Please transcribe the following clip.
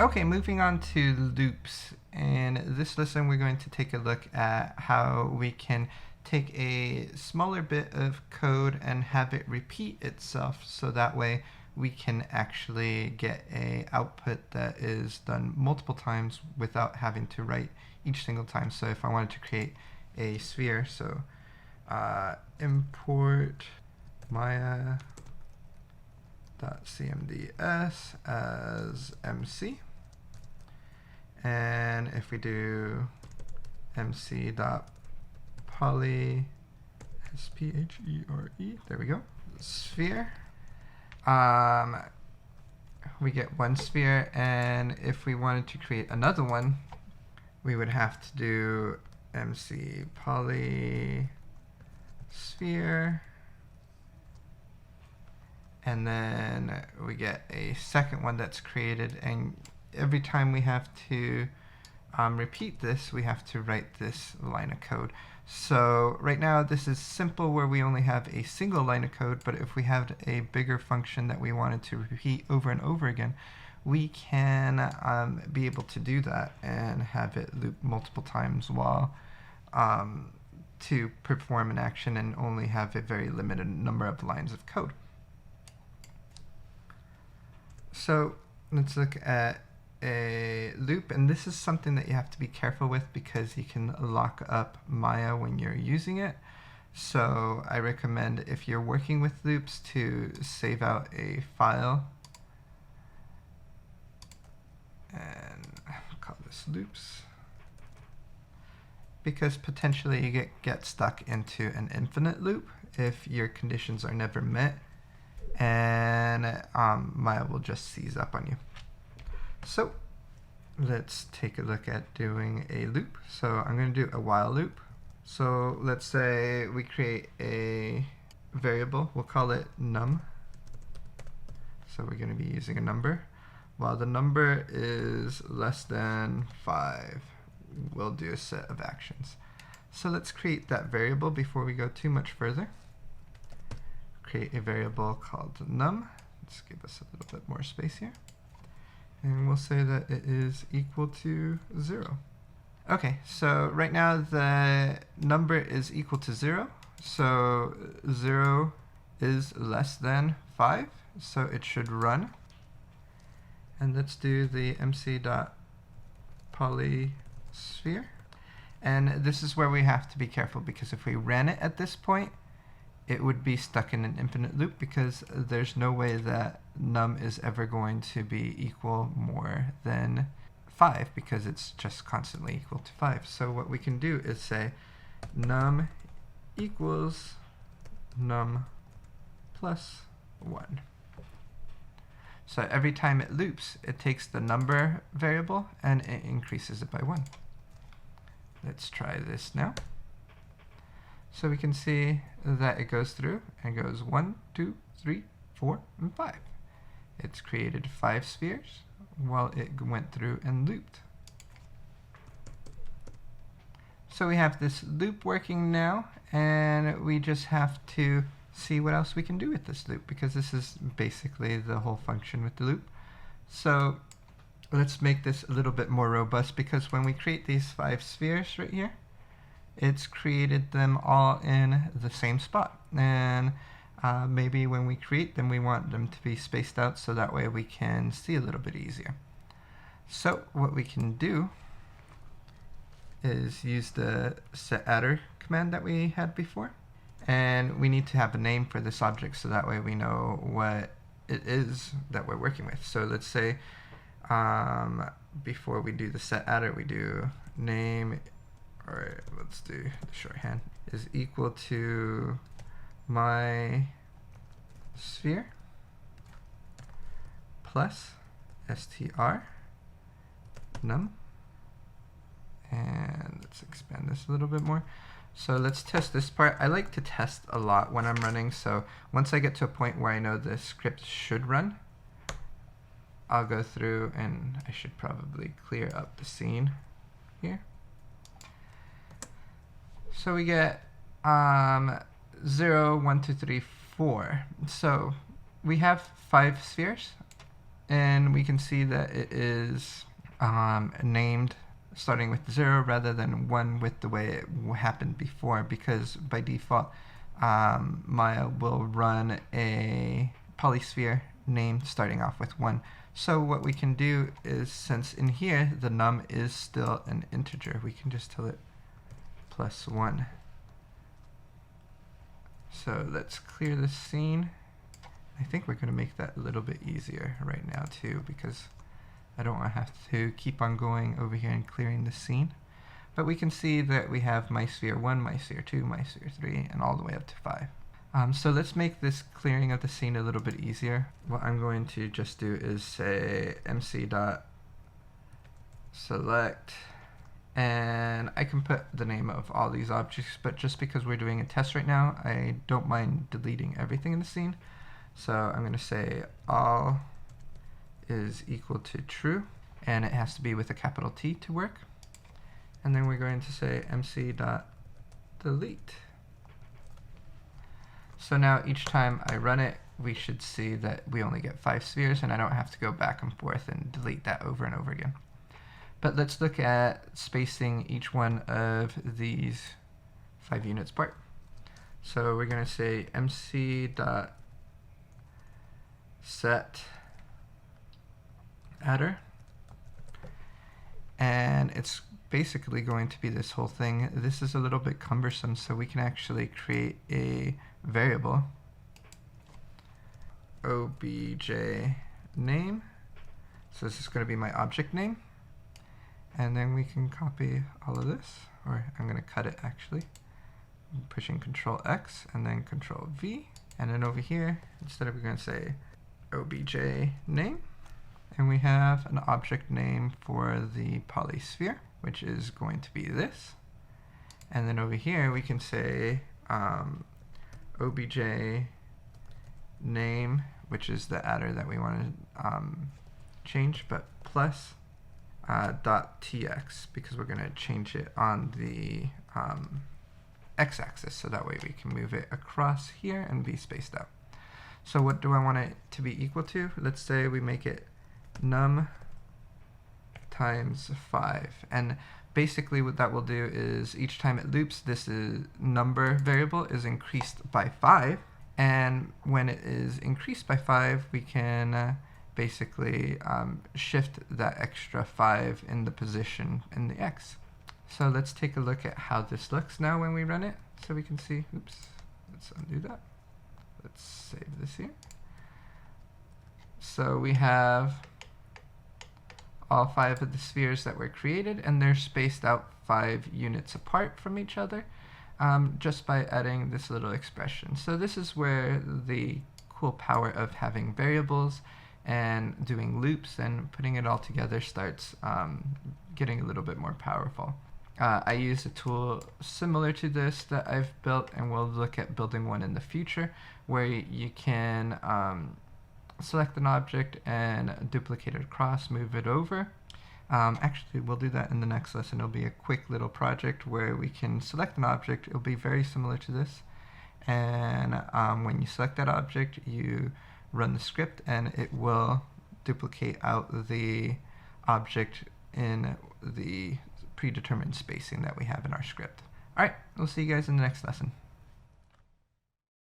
Okay, moving on to loops. In this lesson, we're going to take a look at how we can take a smaller bit of code and have it repeat itself, so that way we can actually get a output that is done multiple times without having to write each single time. So if I wanted to create a sphere, so import Maya.cmds as MC. And if we do mc.poly, S-P-H-E-R-E, there we go, sphere, we get one sphere, and if we wanted to create another one, we would have to do mc poly sphere, and then we get a second one that's created, and every time we have to repeat this, we have to write this line of code. So right now this is simple where we only have a single line of code, but if we had a bigger function that we wanted to repeat over and over again, we can be able to do that and have it loop multiple times while to perform an action and only have a very limited number of lines of code. So let's look at a loop, and this is something that you have to be careful with because you can lock up Maya when you're using it. So I recommend, if you're working with loops, to save out a file and call this loops, because potentially you get stuck into an infinite loop if your conditions are never met, and Maya will just seize up on you. So let's take a look at doing a loop. So I'm going to do a while loop. So let's say we create a variable. We'll call it num. So we're going to be using a number. While the number is less than 5, we'll do a set of actions. So let's create that variable before we go too much further. Create a variable called num. Let's give us a little bit more space here. And we'll say that it is equal to 0. Okay, so right now the number is equal to 0. So 0 is less than 5, so it should run. And let's do the mc.poly sphere. And this is where we have to be careful, because if we ran it at this point, it would be stuck in an infinite loop, because there's no way that num is ever going to be equal more than 5, because it's just constantly equal to 5. So what we can do is say num equals num plus 1. So every time it loops, it takes the number variable and it increases it by 1. Let's try this now. So we can see that it goes through and goes 1, 2, 3, 4, and 5. It's created 5 spheres while it went through and looped. So we have this loop working now, and we just have to see what else we can do with this loop, because this is basically the whole function with the loop. So let's make this a little bit more robust, because when we create these 5 spheres right here, it's created them all in the same spot. And maybe when we create them, we want them to be spaced out so that way we can see a little bit easier. So what we can do is use the setAttr command that we had before. And we need to have a name for this object so that way we know what it is that we're working with. So let's say before we do the setAttr, we do name, or let's do the shorthand, is equal to my sphere plus str num. And let's expand this a little bit more. So let's test this part. I like to test a lot when I'm running, so once I get to a point where I know the script should run, I'll go through and I should probably clear up the scene here. So we get 0, 1, 2, 3, 4. So we have 5 spheres, and we can see that it is named starting with 0 rather than 1 with the way it happened before, because by default Maya will run a polysphere name starting off with 1. So what we can do is, since in here the num is still an integer, we can just tell it +1. So let's clear this scene. I think we're going to make that a little bit easier right now too, because I don't want to have to keep on going over here and clearing the scene. But we can see that we have my sphere 1, my sphere 2, my sphere 3, and all the way up to 5. So let's make this clearing of the scene a little bit easier. What I'm going to just do is say mc.select, and I can put the name of all these objects, but just because we're doing a test right now, I don't mind deleting everything in the scene. So I'm going to say all is equal to true, and it has to be with a capital T to work. And then we're going to say mc.delete. So now each time I run it, we should see that we only get 5 spheres, and I don't have to go back and forth and delete that over and over again. But let's look at spacing each one of these 5 units apart. So we're going to say mc.set adder, and it's basically going to be this whole thing. This is a little bit cumbersome, so we can actually create a variable obj name. So this is going to be my object name, and then we can copy all of this, or I'm going to cut it actually. I'm pushing Control X and then Control V, and then over here instead of, we're going to say obj name, and we have an object name for the polysphere, which is going to be this. And then over here we can say obj name, which is the adder that we want to change, but plus .tx, because we're going to change it on the x-axis, so that way we can move it across here and be spaced out. So what do I want it to be equal to? Let's say we make it num times 5, and basically what that will do is each time it loops, this number variable is increased by 5, and when it is increased by 5, we can basically shift that extra 5 in the position in the x. So let's take a look at how this looks now when we run it, so we can see. Oops, let's undo that. Let's save this here. So we have all 5 of the spheres that were created, and they're spaced out 5 units apart from each other, just by adding this little expression. So this is where the cool power of having variables and doing loops and putting it all together starts getting a little bit more powerful. I use a tool similar to this that I've built, and we'll look at building one in the future, where you can select an object and duplicate it across, move it over. Actually, we'll do that in the next lesson. It'll be a quick little project where we can select an object. It'll be very similar to this, and when you select that object, you run the script, and it will duplicate out the object in the predetermined spacing that we have in our script. Alright, we'll see you guys in the next lesson.